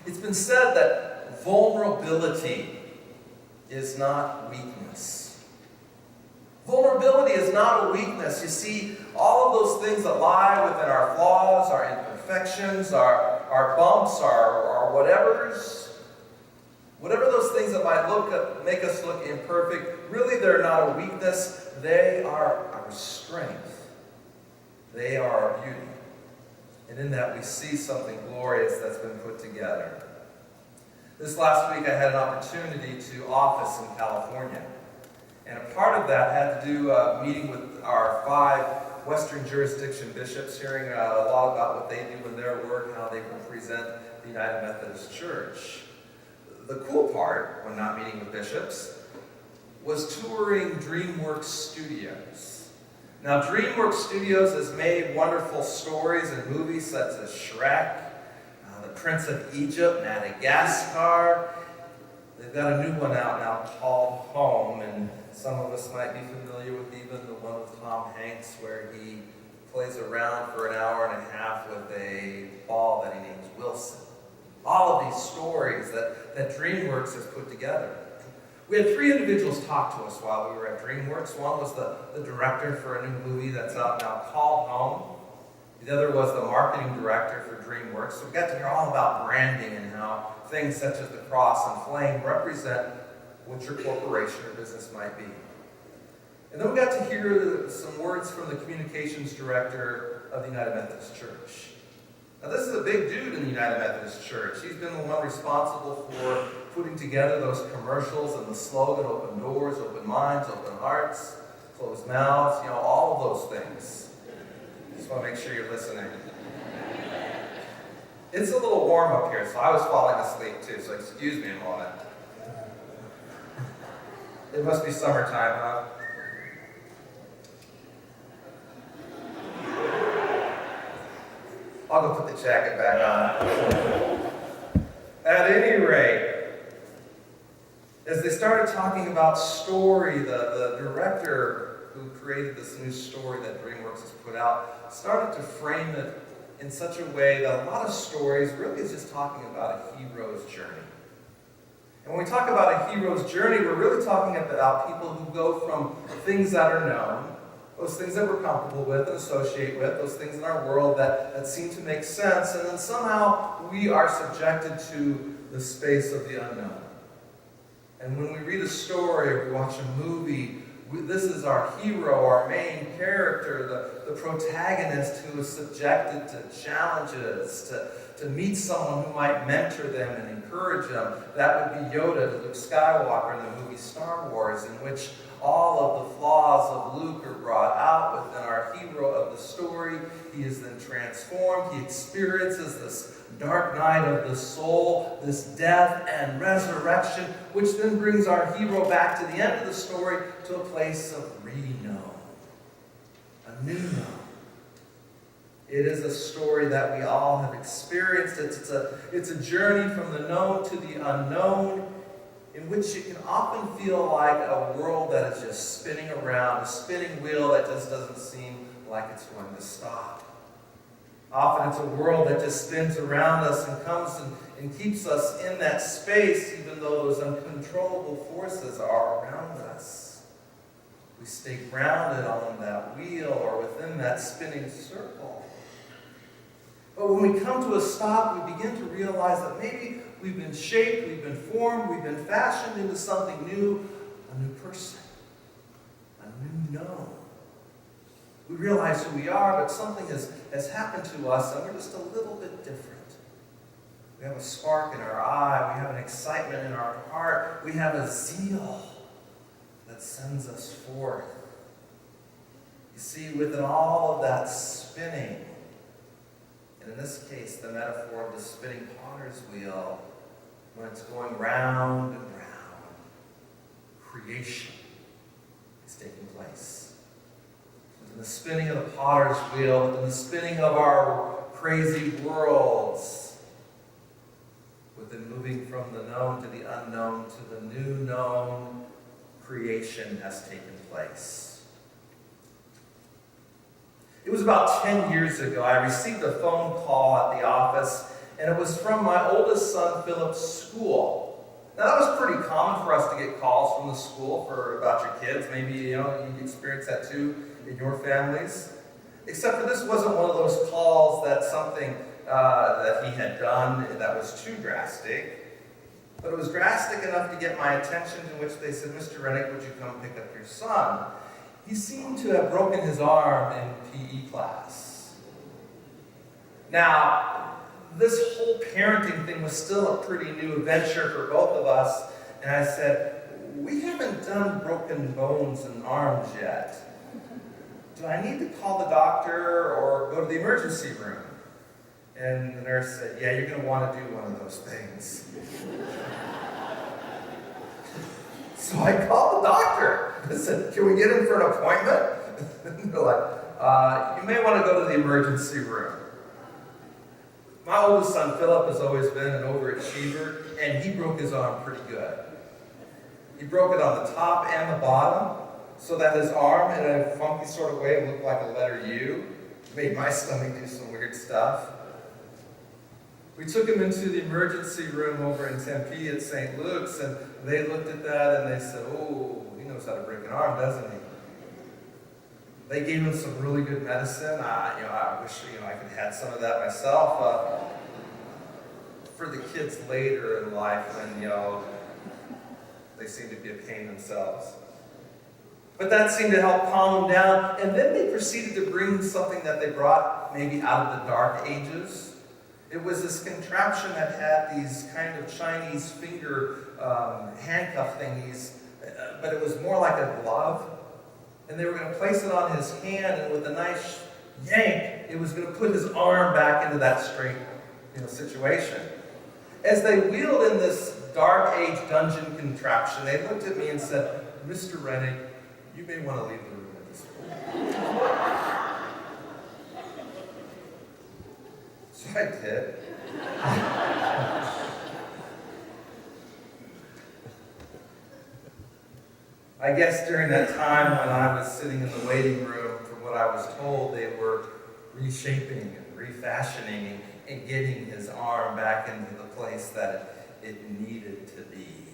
It's been said that vulnerability is not weakness. Vulnerability is not a weakness. You see, all of those things that lie within our flaws, our imperfections, our bumps, our whatevers, whatever those things that might make us look imperfect, really they're not a weakness. They are our strength. They are our beauty. And in that we see something glorious that's been put together. This last week I had an opportunity to office in California. And a part of that had to do meeting with our 5 Western jurisdiction bishops, hearing a lot about what they do in their work, how they represent the United Methodist Church. The cool part, when not meeting with bishops, was touring DreamWorks Studios. Now, DreamWorks Studios has made wonderful stories and movies such as Shrek, The Prince of Egypt, Madagascar. They've got a new one out now called Home, and some of us might be familiar with even the one with Tom Hanks where he plays around for an hour and a half with a ball that he names Wilson. All of these stories that DreamWorks has put together. We had 3 individuals talk to us while we were at DreamWorks. One was the director for a new movie that's out now called Home. The other was the marketing director for DreamWorks. So we got to hear all about branding and how things such as the cross and flame represent what your corporation or business might be. And then we got to hear some words from the communications director of the United Methodist Church. Now this is a big dude in the United Methodist Church. He's been the one responsible for putting together those commercials and the slogan, open doors, open minds, open hearts, closed mouths, all of those things. Just want to make sure you're listening. It's a little warm up here, so I was falling asleep too, so excuse me a moment. It must be summertime, huh? I'll go put the jacket back on. At any rate, as they started talking about story, the director who created this new story that DreamWorks has put out started to frame it in such a way that a lot of stories really is just talking about a hero's journey. And when we talk about a hero's journey, we're really talking about people who go from things that are known, those things that we're comfortable with and associate with, those things in our world that seem to make sense, and then somehow we are subjected to the space of the unknown. And when we read a story or we watch a movie, this is our hero, our main character, the protagonist who is subjected to challenges, to meet someone who might mentor them and encourage them. That would be Yoda, Luke Skywalker in the movie Star Wars, in which all of the flaws of Luke are brought out within our hero of the story. He is then transformed. He experiences this dark night of the soul, this death and resurrection, which then brings our hero back to the end of the story to a place of reknown, a new known. It is a story that we all have experienced. It's a journey from the known to the unknown, in which it can often feel like a world that is just spinning around, a spinning wheel that just doesn't seem like it's going to stop. Often it's a world that just spins around us and comes and keeps us in that space, even though those uncontrollable forces are around us. We stay grounded on that wheel or within that spinning circle. But when we come to a stop, we begin to realize that maybe we've been shaped, we've been formed, we've been fashioned into something new, a new person, a new known. We realize who we are, but something has happened to us, and we're just a little bit different. We have a spark in our eye, we have an excitement in our heart, we have a zeal that sends us forth. You see, within all of that spinning, and in this case, the metaphor of the spinning potter's wheel, when it's going round and round, creation is taking place. Within the spinning of the potter's wheel, within the spinning of our crazy worlds, within moving from the known to the unknown to the new known, creation has taken place. It was about 10 years ago, I received a phone call at the office, and it was from my oldest son Philip's school. Now that was pretty common for us to get calls from the school about your kids. Maybe you experienced that too in your families. Except for this wasn't one of those calls that something that he had done that was too drastic. But it was drastic enough to get my attention, in which they said, "Mr. Rennick, would you come pick up your son? He seemed to have broken his arm in PE class." Now, this whole parenting thing was still a pretty new adventure for both of us. And I said, "We haven't done broken bones and arms yet. Do I need to call the doctor or go to the emergency room?" And the nurse said, "Yeah, you're going to want to do one of those things." So I called the doctor. I said, "Can we get in for an appointment?" And they're like, "You may want to go to the emergency room." My oldest son, Philip, has always been an overachiever, and he broke his arm pretty good. He broke it on the top and the bottom, so that his arm, in a funky sort of way, looked like a letter U. Made my stomach do some weird stuff. We took him into the emergency room over in Tempe at St. Luke's, and they looked at that and they said, "Oh, he knows how to break an arm, doesn't he?" They gave him some really good medicine. I wish I could have had some of that myself. For the kids later in life, when they seem to be a pain themselves. But that seemed to help calm them down. And then they proceeded to bring something that they brought maybe out of the dark ages. It was this contraption that had these kind of Chinese finger handcuff thingies, but it was more like a glove. And they were going to place it on his hand, and with a nice yank, it was going to put his arm back into that straight situation. As they wheeled in this dark age dungeon contraption, they looked at me and said, "Mr. Rennick, you may want to leave the room at this point." So I did. I guess during that time when I was sitting in the waiting room, from what I was told, they were reshaping and refashioning and getting his arm back into the place that it needed to be.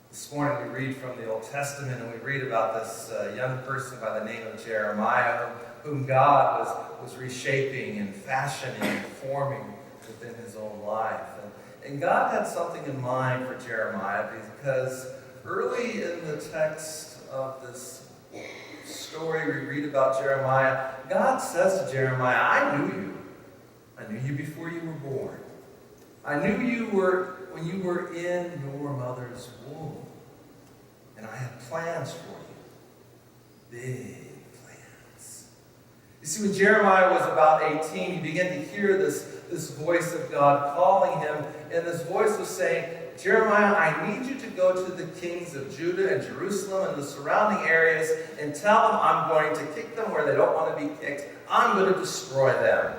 This morning we read from the Old Testament, and we read about this young person by the name of Jeremiah, whom God was reshaping and fashioning and forming within his own life. And God had something in mind for Jeremiah, because early in the text of this story we read about Jeremiah, God says to Jeremiah, "I knew you. I knew you before you were born. I knew you when you were in your mother's womb. And I had plans for you. Big plans." You see, when Jeremiah was about 18, he began to hear this voice of God calling him. And this voice was saying, "Jeremiah, I need you to go to the kings of Judah and Jerusalem and the surrounding areas and tell them I'm going to kick them where they don't want to be kicked. I'm going to destroy them."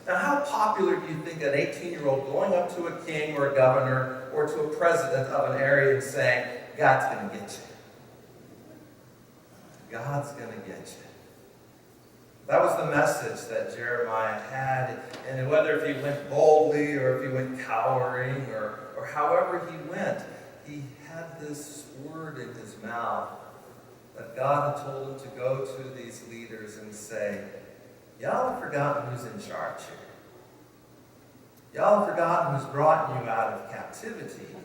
Now, how popular do you think an 18-year-old going up to a king or a governor or to a president of an area and saying, "God's going to get you. God's going to get you"? That was the message that Jeremiah had. And whether if he went boldly or if he went cowering or however he went, he had this word in his mouth that God had told him to go to these leaders and say, "Y'all have forgotten who's in charge here. Y'all have forgotten who's brought you out of captivity,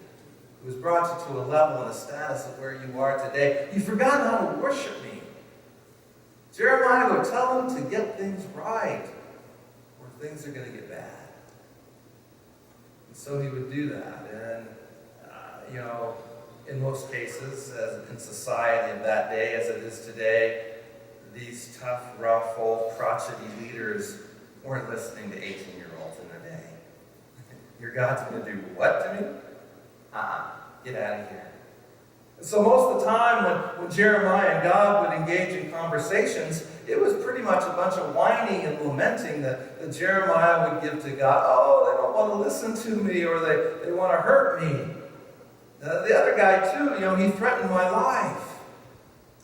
who's brought you to a level and a status of where you are today. You've forgotten how to worship me. Jeremiah, go tell them to get things right, or things are going to get bad." And so he would do that. And, in most cases, as in society of that day, as it is today, these tough, rough, old, crotchety leaders weren't listening to 18-year-olds in their day. "Your God's going to do what to me? Get out of here." And so most of the time when Jeremiah and God would engage in conversations, it was pretty much a bunch of whining and lamenting that Jeremiah would give to God. "Oh, they don't want to listen to me, or they want to hurt me. The other guy too, he threatened my life.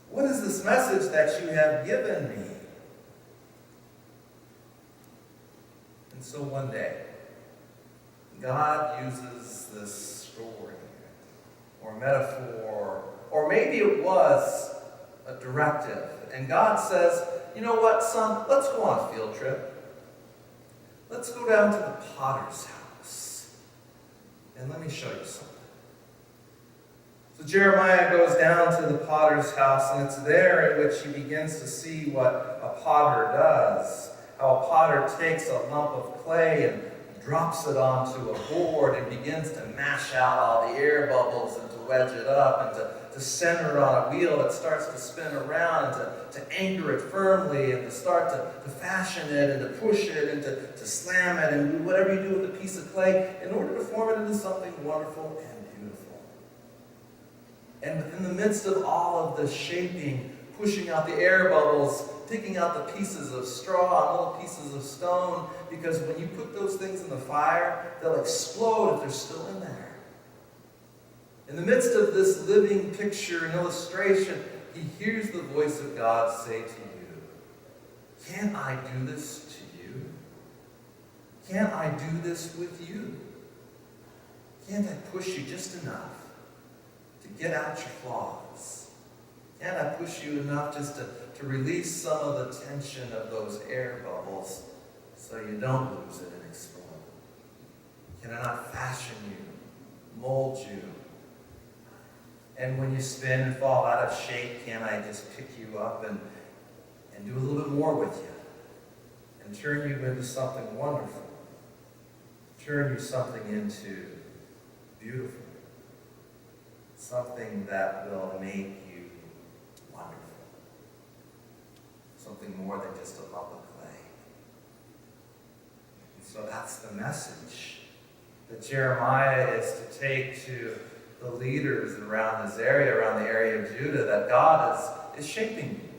What is this message that you have given me?" And And so one day, God uses this story or metaphor, or maybe it was a directive. And God says, you know what, son, let's go on a field trip. Let's go down to the potter's house. And let me show you something. So Jeremiah goes down to the potter's house, and it's there in which he begins to see what a potter does. How a potter takes a lump of clay and drops it onto a board and begins to mash out all the air bubbles and to wedge it up and to center it on a wheel that starts to spin around and to anchor it firmly and to start to fashion it and to push it and to slam it and do whatever you do with a piece of clay in order to form it into something wonderful and beautiful. And within the midst of all of the shaping, pushing out the air bubbles, picking out the pieces of straw and little pieces of stone, because when you put those things in the fire, they'll explode if they're still in there. In the midst of this living picture and illustration, he hears the voice of God say to you, can't I do this to you? Can't I do this with you? Can't I push you just enough to get out your claws? Can't I push you enough just to release some of the tension of those air bubbles so you don't lose it and explode? Can I not fashion you, mold you? And when you spin and fall out of shape, can I just pick you up and do a little bit more with you and turn you into something wonderful? Turn you something into beautiful. Something that will make you wonderful. Something more than just a lump of clay. And so that's the message that Jeremiah is to take to the leaders around this area, around the area of Judah, that God is shaping you,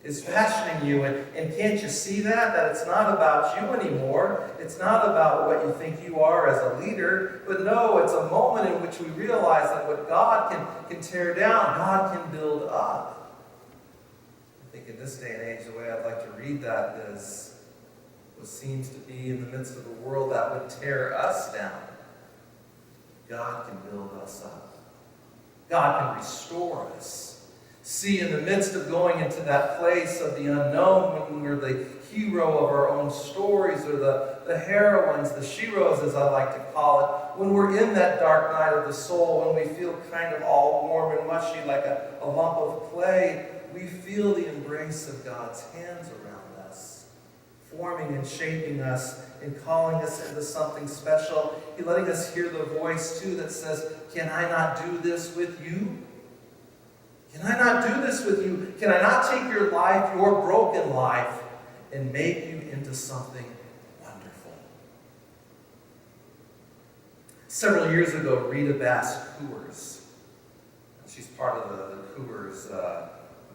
is fashioning you. And can't you see that? That it's not about you anymore. It's not about what you think you are as a leader. But no, it's a moment in which we realize that what God can tear down, God can build up. I think in this day and age, the way I'd like to read that is what seems to be in the midst of a world that would tear us down. God can build us up. God can restore us. See, in the midst of going into that place of the unknown, when we're the hero of our own stories, or the heroines, the sheroes as I like to call it, when we're in that dark night of the soul, when we feel kind of all warm and mushy like a lump of clay, we feel the embrace of God's hands around us, forming and shaping us and calling us into something special. He's letting us hear the voice, too, that says, can I not do this with you? Can I not do this with you? Can I not take your life, your broken life, and make you into something wonderful? Several years ago, Rita Bass Coors, she's part of the Coors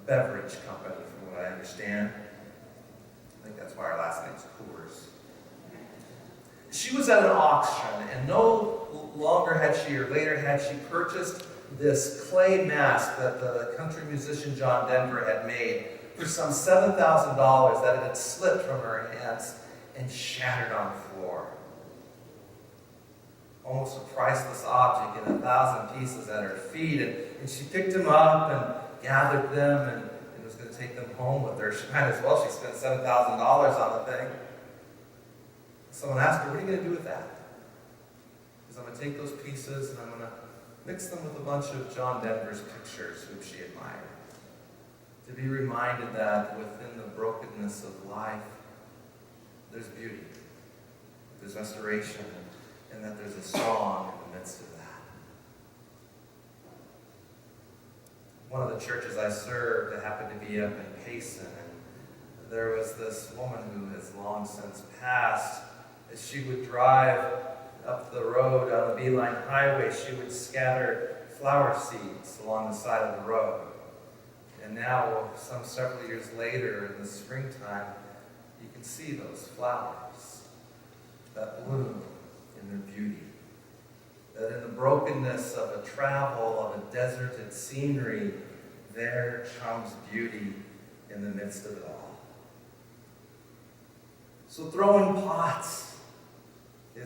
beverage company, from what I understand. I think that's why our last name's Coors. She was at an auction, and no longer had she, or later had she, purchased this clay mask that the country musician John Denver had made for some $7,000 that it had slipped from her hands and shattered on the floor. Almost a priceless object in 1,000 pieces at her feet, and she picked them up and gathered them and was going to take them home with her. She might as well. She spent $7,000 on the thing. Someone asked her, what are you going to do with that? Because I'm going to take those pieces and I'm going to mix them with a bunch of John Denver's pictures, whom she admired. To be reminded that within the brokenness of life, there's beauty, there's restoration, and that there's a song in the midst of that. One of the churches I served happened to be up in Payson, and there was this woman who has long since passed. As she would drive up the road on the Beeline Highway, she would scatter flower seeds along the side of the road. And now, some several years later, in the springtime, you can see those flowers that bloom in their beauty. That in the brokenness of a travel, of a deserted scenery, there comes beauty in the midst of it all. So throwing pots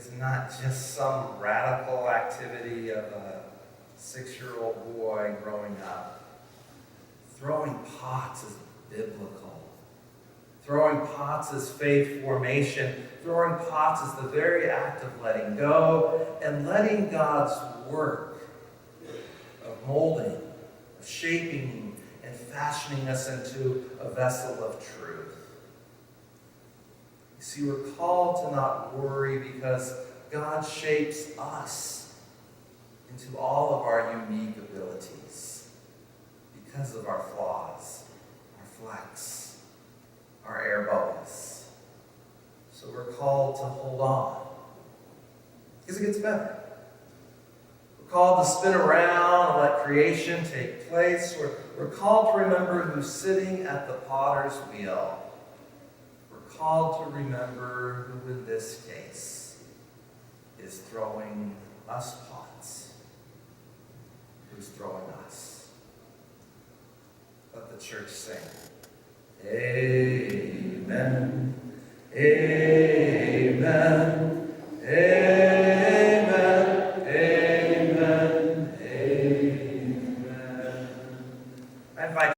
is not just some radical activity of a 6-year-old boy growing up. Throwing pots is biblical. Throwing pots is faith formation. Throwing pots is the very act of letting go and letting God's work of molding, of shaping, and fashioning us into a vessel of truth. You see, we're called to not worry because God shapes us into all of our unique abilities because of our flaws, our flecks, our air bubbles. So we're called to hold on because it gets better. We're called to spin around and let creation take place. We're called to remember who's sitting at the potter's wheel. We're called to remember who in this case is throwing us pots, who's throwing us. Let the church sing. Amen. Amen.